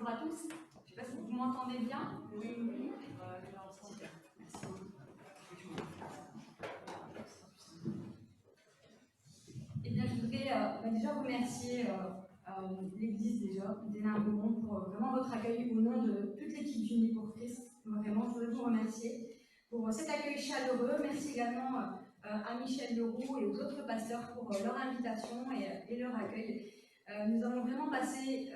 Bonjour à tous. Je ne sais pas si vous m'entendez bien. Oui, oui. Super. Merci beaucoup. Eh bien, je voudrais déjà remercier l'Église d'Hénin Beaumont pour vraiment votre accueil au nom de toute l'équipe d'Unis pour Christ. Vraiment, je voudrais vous remercier pour cet accueil chaleureux. Merci également à Michel Leroux et aux autres pasteurs pour leur invitation et leur accueil. Nous avons vraiment passé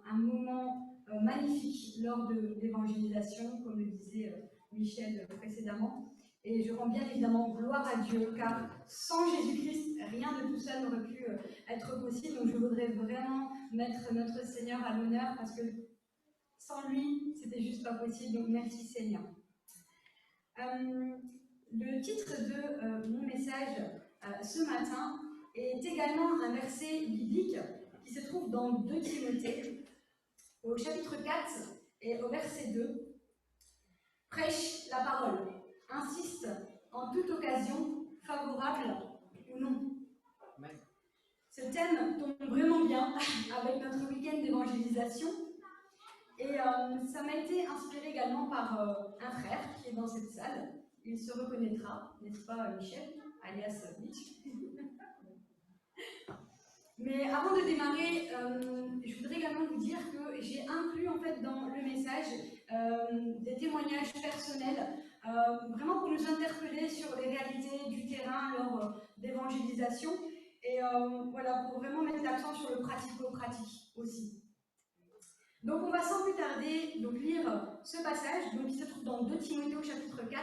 un moment magnifique lors de l'évangélisation, comme le disait Michel précédemment. Et je rends bien évidemment gloire à Dieu, car sans Jésus-Christ, rien de tout ça n'aurait pu être possible. Donc je voudrais vraiment mettre notre Seigneur à l'honneur, parce que sans lui, c'était juste pas possible. Donc merci Seigneur. Le titre de mon message ce matin est également un verset biblique qui se trouve dans 2 Timothée, au chapitre 4 et au verset 2. Prêche la parole, insiste en toute occasion, favorable ou non. Ce thème tombe vraiment bien avec notre week-end d'évangélisation. Et ça m'a été inspiré également par un frère qui est dans cette salle. Il se reconnaîtra, n'est-ce pas Michel, alias Mitch. Mais avant de démarrer, je voudrais également vous dire que j'ai inclus en fait dans le message des témoignages personnels, vraiment pour nous interpeller sur les réalités du terrain lors d'évangélisation, et voilà, pour vraiment mettre l'accent sur le pratico-pratique aussi. Donc on va sans plus tarder donc, lire ce passage donc, qui se trouve dans 2 Timothée au chapitre 4,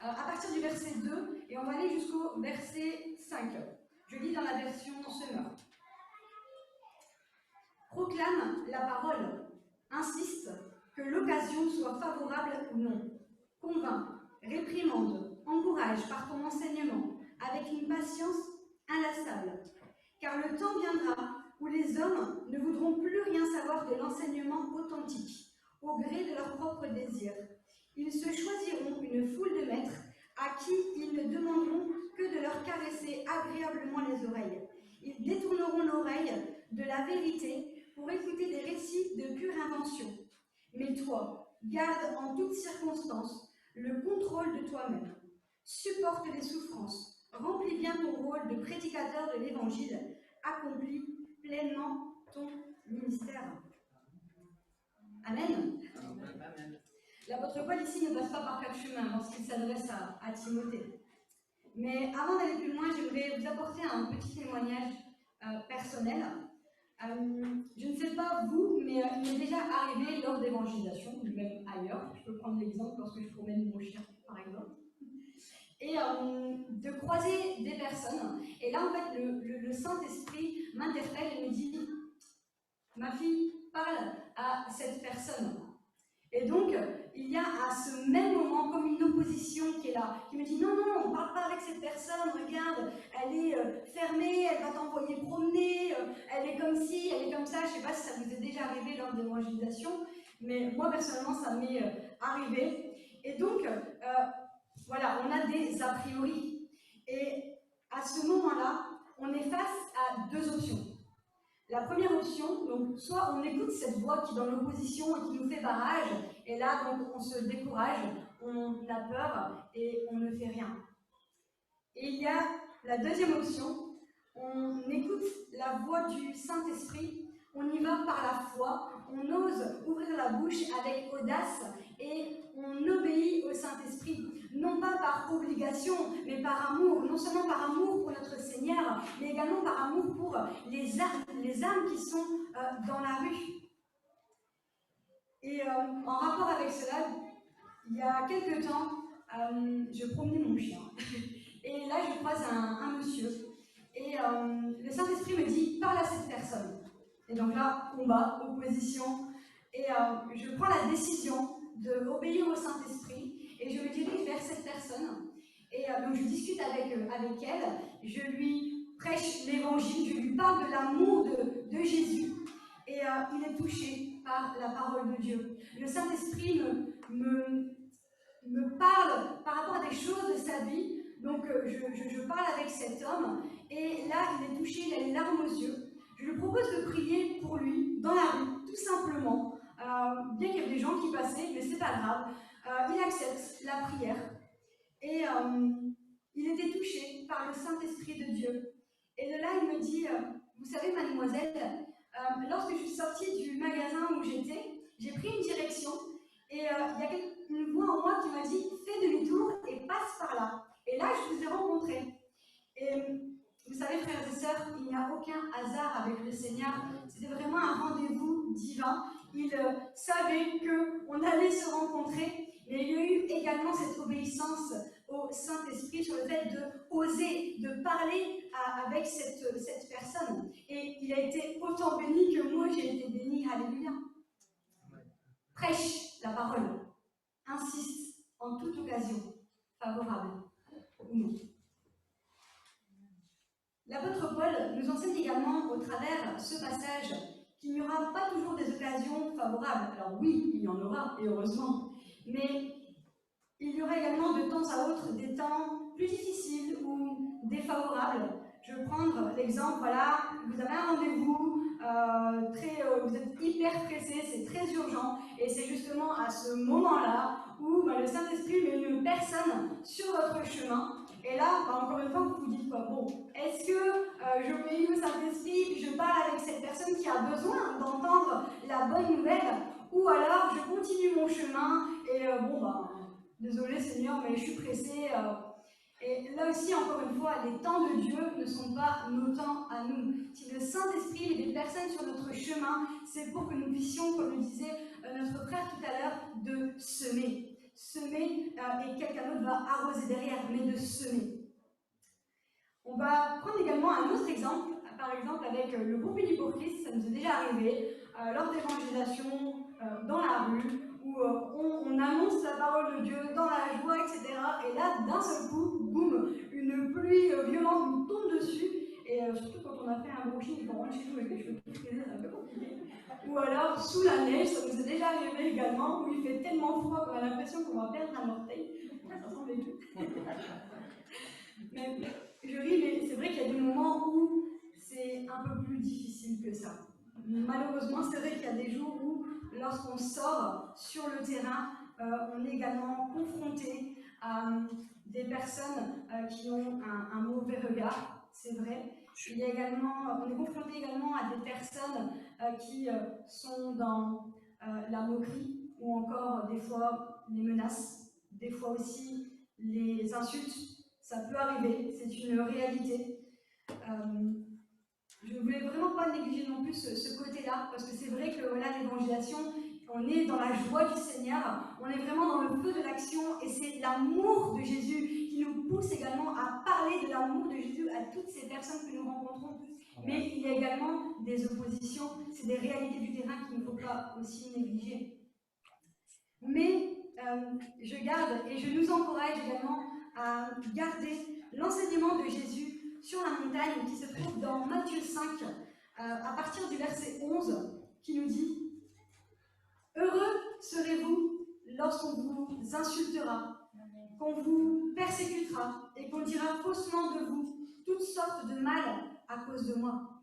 à partir du verset 2, et on va aller jusqu'au verset 5. Je lis dans la version Summer. Proclame la parole, insiste, que l'occasion soit favorable ou non. Convainc, réprimande, encourage par ton enseignement, avec une patience inlassable. Car le temps viendra où les hommes ne voudront plus rien savoir de l'enseignement authentique, au gré de leurs propres désirs. Ils se choisiront une foule de maîtres à qui ils ne demanderont que de leur caresser agréablement les oreilles. Ils détourneront l'oreille de la vérité pour écouter des récits de pure invention. Mais toi, garde en toutes circonstances le contrôle de toi-même. Supporte les souffrances, remplis bien ton rôle de prédicateur de l'Évangile, accomplis pleinement ton ministère. Amen. Amen. L'apôtre Paul ici ne passe pas par 4 chemins lorsqu'il s'adresse à Timothée. Mais avant d'aller plus loin, j'aimerais vous apporter un petit témoignage personnel. Je ne sais pas vous, mais il m'est déjà arrivé lors d'évangélisation, ou même ailleurs, je peux prendre l'exemple lorsque je promène mon chien, par exemple, et de croiser des personnes. Et là, en fait, le Saint-Esprit m'interpelle et me dit « Ma fille, parle à cette personne ». Et donc, il y a à ce même moment comme une opposition qui est là, qui me dit « Non, non, on ne parle pas avec cette personne, regarde, elle est fermée, elle va t'envoyer promener, elle est comme ci, elle est comme ça ». Je ne sais pas si ça vous est déjà arrivé lors de l'évangélisation, mais moi, personnellement, ça m'est arrivé. Et donc, voilà, on a des a priori. Et à ce moment-là, on est face à 2 options. La première option, donc, soit on écoute cette voix qui est dans l'opposition et qui nous fait barrage, et là, donc, on se décourage, on a peur et on ne fait rien. Et il y a la deuxième option, on écoute la voix du Saint-Esprit, on y va par la foi, on ose ouvrir la bouche avec audace et on obéit au Saint-Esprit, non pas par obligation, mais par amour, non seulement par amour pour notre Seigneur, mais également par amour pour les âmes qui sont dans la rue. Et en rapport avec cela, il y a quelques temps, je promenais mon chien, et là je croise un monsieur, et le Saint-Esprit me dit « Parle à cette personne ». Et donc là, combat, opposition, et je prends la décision d'obéir au Saint-Esprit, et je me dirige vers cette personne, et donc je discute avec elle, je lui prêche l'évangile, je lui parle de l'amour de Jésus, et il est touché par la parole de Dieu. Le Saint-Esprit me parle par rapport à des choses de sa vie, donc je parle avec cet homme, et là il est touché, il a les larmes aux yeux. Je lui propose de prier pour lui, dans la rue, tout simplement. simplement, bien qu'il y ait des gens qui passaient, mais c'est pas grave, il accepte la prière et il était touché par le Saint-Esprit de Dieu. Et de là, il me dit, vous savez, mademoiselle, lorsque je suis sortie du magasin où j'étais, j'ai pris une direction et il y a une voix en moi qui m'a dit, fais demi-tour et passe par là. Et là, je vous ai rencontré. Et vous savez, frères et sœurs, il n'y a aucun hasard avec le Seigneur. C'était vraiment un rendez-vous divin. Il savait qu'on allait se rencontrer, mais il y a eu également cette obéissance au Saint-Esprit sur le fait de oser, de parler avec cette personne. Et il a été autant béni que moi j'ai été béni. Alléluia. Prêche la parole. Insiste en toute occasion, favorable ou non. L'apôtre Paul nous enseigne également au travers ce passage qu'il n'y aura pas toujours des occasions favorables. Alors oui, il y en aura, et heureusement, mais il y aura également de temps à autre des temps plus difficiles ou défavorables. Je vais prendre l'exemple, voilà, vous avez un rendez-vous, vous êtes hyper pressé, c'est très urgent, et c'est justement à ce moment-là où le Saint-Esprit met une personne sur votre chemin, et là, encore une fois, vous vous dites quoi? Bon, est-ce que j'obéis au Saint-Esprit, je parle avec cette personne qui a besoin d'entendre la bonne nouvelle, ou alors je continue mon chemin, et désolé Seigneur, mais je suis pressée. Et là aussi, encore une fois, les temps de Dieu ne sont pas nos temps à nous. Si le Saint-Esprit met des personnes sur notre chemin, c'est pour que nous puissions, comme le disait notre frère tout à l'heure, de semer. Semer, et quelqu'un d'autre va arroser derrière, mais de semer. On va prendre également un autre exemple, par exemple avec le groupe Uni pour Christ, ça nous est déjà arrivé, lors d'évangélisation dans la rue, où on annonce la parole de Dieu dans la joie, etc. Et là, d'un seul coup, boum, une pluie violente nous tombe dessus, et surtout quand on a fait un brushing et qu'on rentre chez nous avec les cheveux tout frisés, c'est un peu compliqué. Ou alors, sous la neige, ça nous est déjà arrivé également, où il fait tellement froid qu'on a l'impression qu'on va perdre un orteil. Ça semble aigu. Mais je ris, mais c'est vrai qu'il y a des moments où c'est un peu plus difficile que ça. Malheureusement, c'est vrai qu'il y a des jours où, lorsqu'on sort sur le terrain, on est également confronté à des personnes qui ont un mauvais regard, c'est vrai. On est confronté également à des personnes qui sont dans la moquerie ou encore des fois les menaces, des fois aussi les insultes. Ça peut arriver, c'est une réalité. Je ne voulais vraiment pas négliger non plus ce côté-là, parce que c'est vrai que voilà, l'évangélisation, on est dans la joie du Seigneur, on est vraiment dans le feu de l'action, et c'est l'amour de Jésus qui nous pousse également à parler de l'amour de Jésus à toutes ces personnes que nous rencontrons. Mais il y a également des oppositions, c'est des réalités du terrain qu'il ne faut pas aussi négliger. Mais je garde et je nous encourage également à garder l'enseignement de Jésus sur la montagne qui se trouve dans Matthieu 5, à partir du verset 11, qui nous dit « Heureux serez-vous lorsqu'on vous insultera, qu'on vous persécutera et qu'on dira faussement de vous toutes sortes de mal à cause de moi. »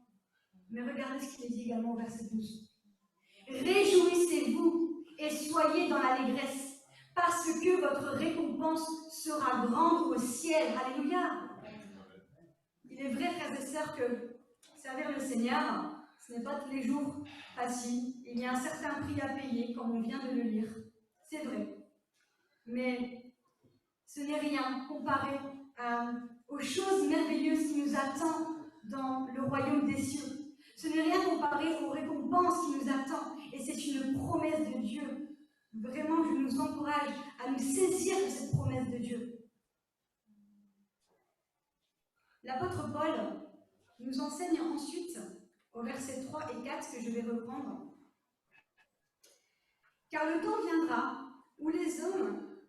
Mais regardez ce qu'il est dit également au verset 12. « Réjouissez-vous et soyez dans l'allégresse, parce que votre récompense sera grande au ciel. » Alléluia. Il est vrai, frères et sœurs, que servir le Seigneur, ce n'est pas tous les jours facile. Il y a un certain prix à payer, comme on vient de le lire. C'est vrai. Mais ce n'est rien comparé aux choses merveilleuses qui nous attendent dans le royaume des cieux. Ce n'est rien comparé aux récompenses qui nous attendent. Et c'est une promesse de Dieu. Vraiment, je nous encourage à nous saisir de cette promesse de Dieu. L'apôtre Paul nous enseigne ensuite, au verset 3 et 4, que je vais reprendre. « Car le temps viendra où les hommes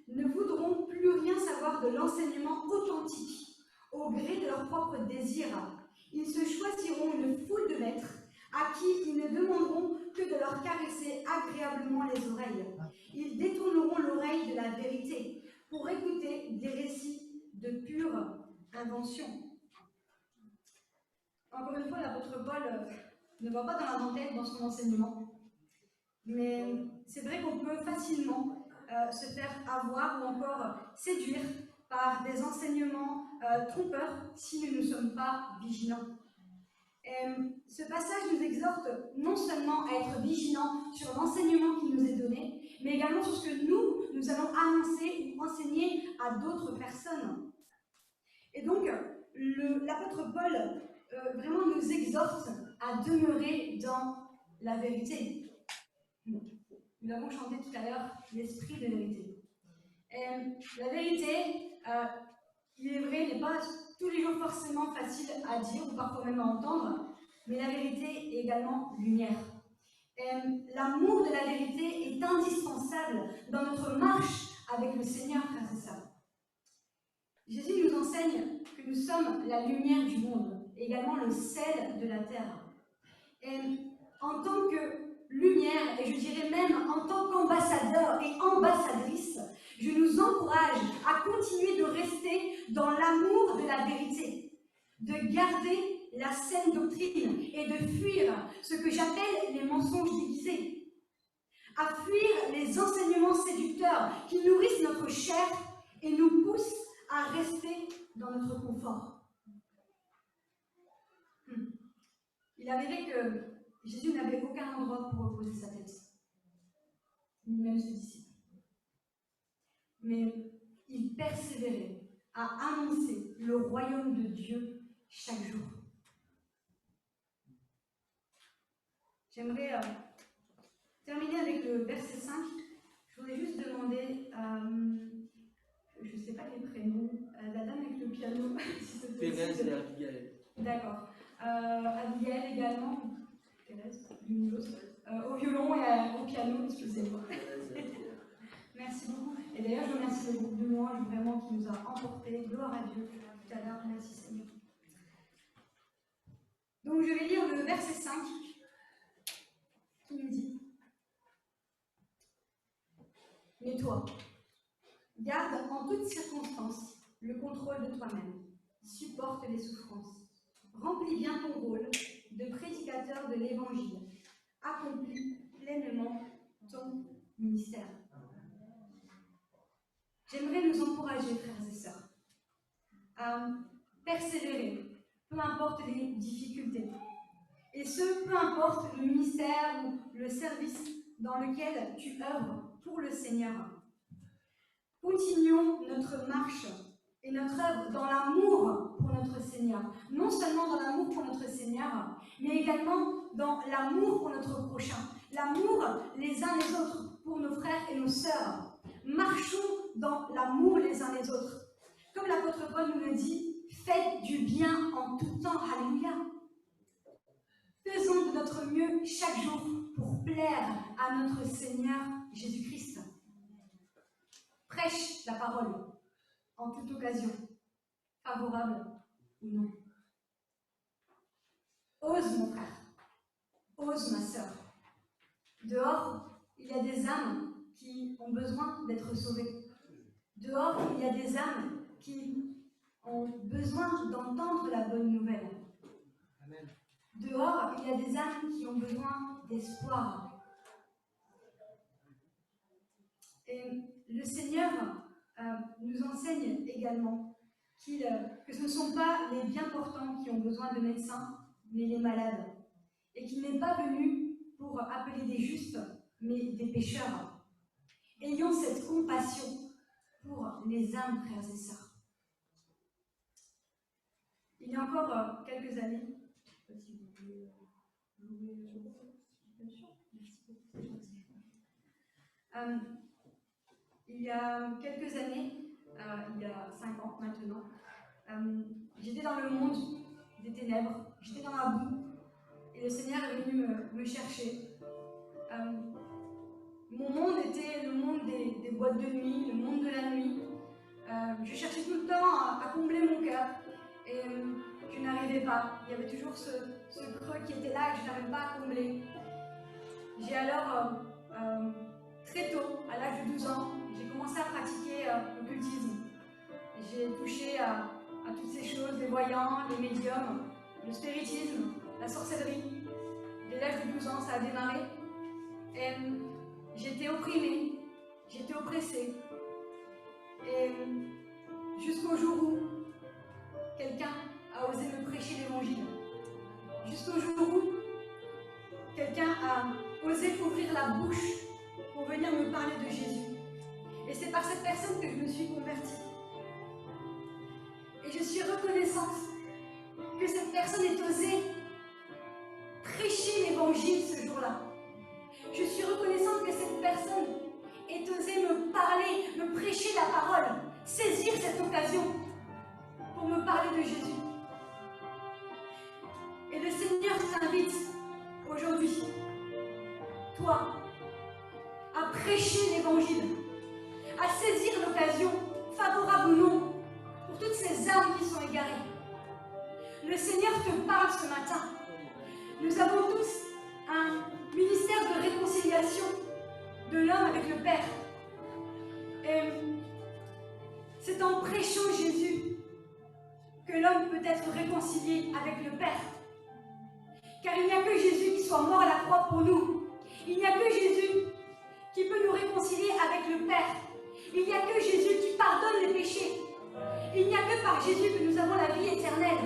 ne voudront plus rien savoir de l'enseignement authentique, au gré de leurs propres désirs. Ils se choisiront une foule de maîtres à qui ils ne demanderont que de leur caresser agréablement les oreilles. Ils détourneront l'oreille de la vérité pour écouter des récits de pure invention. » Encore une fois, l'apôtre Paul ne voit pas dans la dentelle dans son enseignement. Mais c'est vrai qu'on peut facilement se faire avoir ou encore séduire par des enseignements trompeurs si nous ne sommes pas vigilants. Ce passage nous exhorte non seulement à être vigilants sur l'enseignement qui nous est donné, mais également sur ce que nous allons annoncer ou enseigner à d'autres personnes. Et donc, l'apôtre Paul vraiment nous exhorte à demeurer dans la vérité. Nous avons chanté tout à l'heure l'esprit de vérité. La vérité, il est vrai, n'est pas tous les jours forcément facile à dire ou parfois même à entendre, mais la vérité est également lumière. L'amour de la vérité est indispensable dans notre marche avec le Seigneur, frères et sœurs. Jésus nous enseigne que nous sommes la lumière du monde, également le sel de la terre. En tant que lumière, et je dirais même en tant qu'ambassadeur et ambassadrice, je nous encourage à continuer de rester dans l'amour de la vérité, de garder la saine doctrine et de fuir ce que j'appelle les mensonges déguisés, à fuir les enseignements séducteurs qui nourrissent notre chair et nous poussent à rester dans notre confort. Il est avéré que Jésus n'avait aucun endroit pour reposer sa tête, ni même ses disciples. Mais il persévérait à annoncer le royaume de Dieu chaque jour. J'aimerais terminer avec le verset 5. Je voudrais juste demander, je ne sais pas les prénoms, la dame avec le piano, si c'est possible. Thérèse et Abigail. D'accord. Abigail également. Thérèse, au violon et au piano, excusez-moi. Merci beaucoup. Et d'ailleurs, je remercie le groupe de louanges vraiment qui nous a emportés. Gloire à Dieu. Tout à l'heure, merci Seigneur. Donc, je vais lire le verset 5 qui nous dit: mais toi, garde en toutes circonstances le contrôle de toi-même. Supporte les souffrances. Remplis bien ton rôle de prédicateur de l'Évangile. Accomplis pleinement ton ministère. J'aimerais nous encourager, frères et sœurs, à persévérer, peu importe les difficultés. Et ce, peu importe le ministère ou le service dans lequel tu œuvres pour le Seigneur. Continuons notre marche et notre œuvre dans l'amour pour notre Seigneur. Non seulement dans l'amour pour notre Seigneur, mais également dans l'amour pour notre prochain. L'amour les uns les autres pour nos frères et nos sœurs. Marchons dans l'amour les uns les autres. Comme l'apôtre Paul nous le dit, faites du bien en tout temps. Alléluia. Faisons de notre mieux chaque jour pour plaire à notre Seigneur Jésus-Christ. Prêche la parole en toute occasion, favorable ou non. Ose, mon frère, ose, ma sœur. Dehors, il y a des âmes qui ont besoin d'être sauvées. Dehors, il y a des âmes qui ont besoin d'entendre la bonne nouvelle. Amen. Dehors, il y a des âmes qui ont besoin d'espoir. Et le Seigneur nous enseigne également que ce ne sont pas les bien portants qui ont besoin de médecins, mais les malades. Et qu'il n'est pas venu pour appeler des justes, mais des pécheurs. Ayons cette compassion pour les âmes, frères et sœurs. Il y a encore quelques années, je ne sais pas si vous voulez il y a quelques années, il y a 5 ans maintenant, j'étais dans le monde des ténèbres, j'étais dans la boue, et le Seigneur est venu me chercher. Mon monde était le monde des boîtes de nuit, le monde de la nuit. Je cherchais tout le temps à combler mon cœur, et je n'arrivais pas. Il y avait toujours ce creux qui était là et que je n'arrivais pas à combler. J'ai alors, très tôt, à l'âge de 12 ans, j'ai commencé à pratiquer l'occultisme. J'ai touché à toutes ces choses, les voyants, les médiums, le spiritisme, la sorcellerie. dès l'âge de 12 ans, ça a démarré. Et j'étais opprimée, j'étais oppressée. Et jusqu'au jour où quelqu'un a osé me prêcher l'évangile. Jusqu'au jour où quelqu'un a osé ouvrir la bouche pour venir me parler de Jésus. Et c'est par cette personne que je me suis convertie. Et je suis reconnaissante que cette personne ait osé prêcher l'évangile ce jour-là. Je suis reconnaissante que cette personne ait osé me parler, me prêcher la parole, saisir cette occasion pour me parler de Jésus. Et le Seigneur t'invite aujourd'hui, toi, à prêcher l'évangile, à saisir l'occasion, favorable ou non, pour toutes ces âmes qui sont égarées. Le Seigneur te parle ce matin. Nous avons tous un ministère de réconciliation de l'homme avec le Père. Et c'est en prêchant Jésus que l'homme peut être réconcilié avec le Père. Car il n'y a que Jésus qui soit mort à la croix pour nous. Il n'y a que Jésus qui peut nous réconcilier avec le Père. Il n'y a que Jésus qui pardonne les péchés. Il n'y a que par Jésus que nous avons la vie éternelle.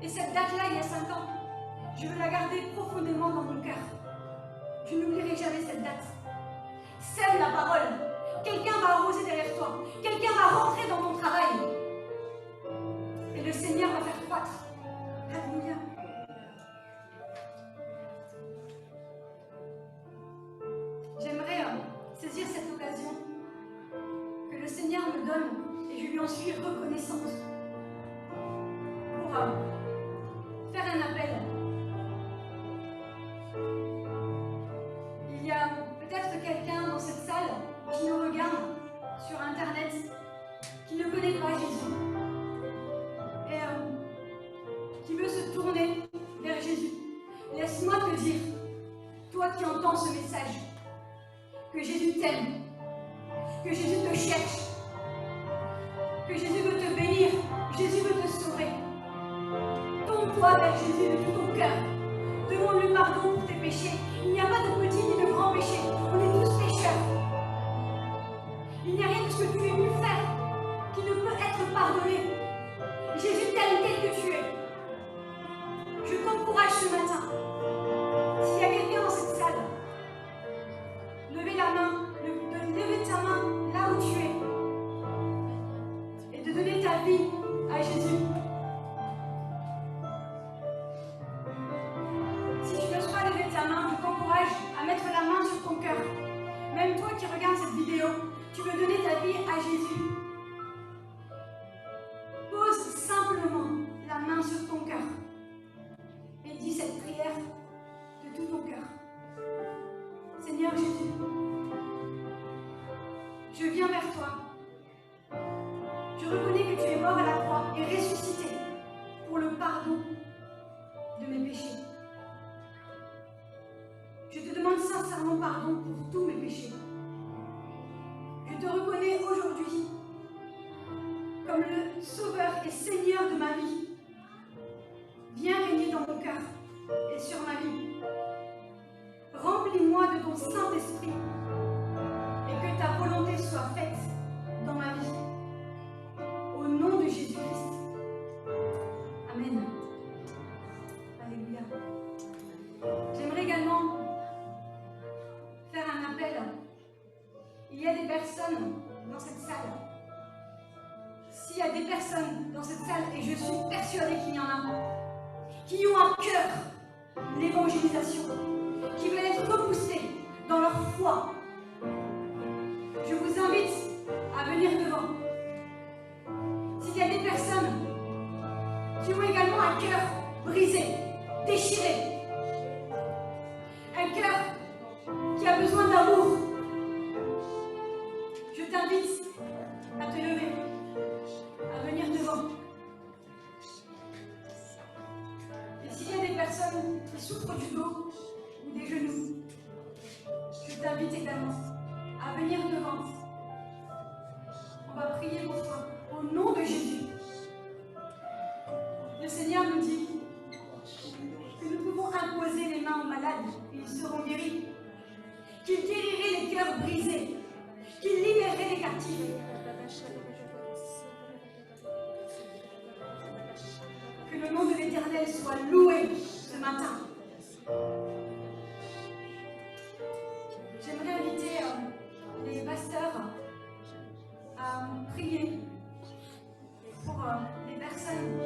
Et cette date-là, il y a 5 ans, je veux la garder profondément dans mon cœur. Je n'oublierai jamais cette date. Sème la parole. Quelqu'un va arroser derrière toi. Quelqu'un va rentrer dans ton travail. Et le Seigneur va faire croître. Alléluia. J'aimerais saisir cette occasion que le Seigneur me donne et je lui en suis reconnaissante pour faire un appel. Il y a peut-être quelqu'un dans cette salle qui nous regarde sur Internet, qui ne connaît pas Jésus et qui veut se tourner vers Jésus. Laisse-moi te dire, toi qui entends ce message, que Jésus t'aime, que Jésus te cherche, que Jésus veut te bénir, Jésus veut te sauver. Tourne-toi vers Jésus de tout ton cœur. Demande-lui pardon pour tes péchés. Il n'y a pas de petits ni de grands péchés. On est tous pécheurs. Il n'y a rien de ce que tu aies pu faire qui ne peut être pardonné. Jésus t'aime tel que tu es. Je t'encourage ce matin. S'il y a quelqu'un dans cette salle, levez la main, levez ta main là où tu es et de donner ta vie à Jésus. Si tu n'oses pas lever ta main, je t'encourage à mettre la main sur ton cœur. Même toi qui regardes cette vidéo, tu veux donner ta vie à Jésus. Pose simplement la main sur ton cœur et dis cette prière de tout ton cœur. Seigneur Jésus, je viens vers toi. Je reconnais que tu es mort à la croix et ressuscité pour le pardon de mes péchés. Je te demande sincèrement pardon pour tous mes péchés. Je te reconnais aujourd'hui comme le Sauveur et Seigneur de ma vie. Viens régner dans mon cœur et sur ma vie. Remplis-moi de ton Saint-Esprit et que ta volonté soit faite dans ma vie. Au nom de Jésus-Christ. Amen. Alléluia. J'aimerais également faire un appel. Il y a des personnes dans cette salle. S'il y a des personnes dans cette salle, et je suis persuadée qu'il y en a, qui ont un cœur d'évangélisation, qui veulent être repoussés dans leur foi, je vous invite à venir devant. S'il y a des personnes qui ont également un cœur brisé, déchiré, un cœur qui a besoin d'amour, je t'invite à te lever, à venir devant. Et s'il y a des personnes qui souffrent du dos ou des genoux, je t'invite également à venir devant. On va prier pour toi, au nom de Jésus. Le Seigneur nous dit que nous pouvons qu'il guérirait les cœurs brisés, qu'il libérait les captifs. Que le nom de l'Éternel soit loué ce matin. J'aimerais inviter les pasteurs à prier pour les personnes